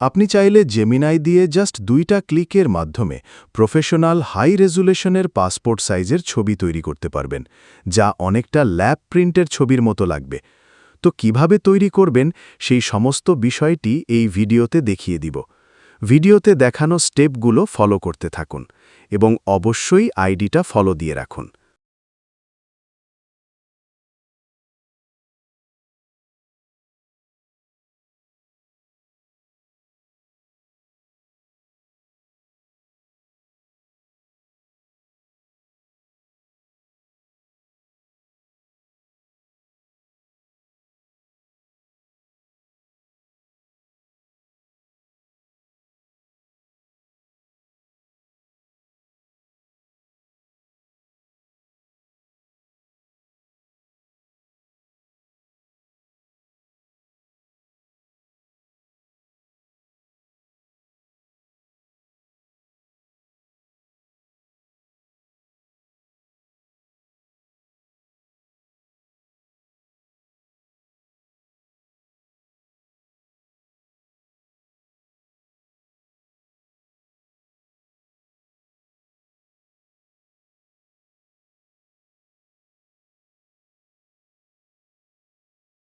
আপনি চাইলে জেমিনাই দিয়ে জাস্ট 2টা ক্লিকের মাধ্যমে প্রফেশনাল হাই রেজুলেশনের পাসপোর্ট সাইজের ছবি তৈরি করতে পারবেন, যা অনেকটা ল্যাব প্রিন্টের ছবির মতো লাগবে। তো কিভাবে তৈরি করবেন সেই সমস্ত বিষয়টি এই ভিডিওতে দেখিয়ে দিব। ভিডিওতে দেখানো স্টেপগুলো ফলো করতে থাকুন এবং অবশ্যই আইডিটা ফলো দিয়ে রাখুন।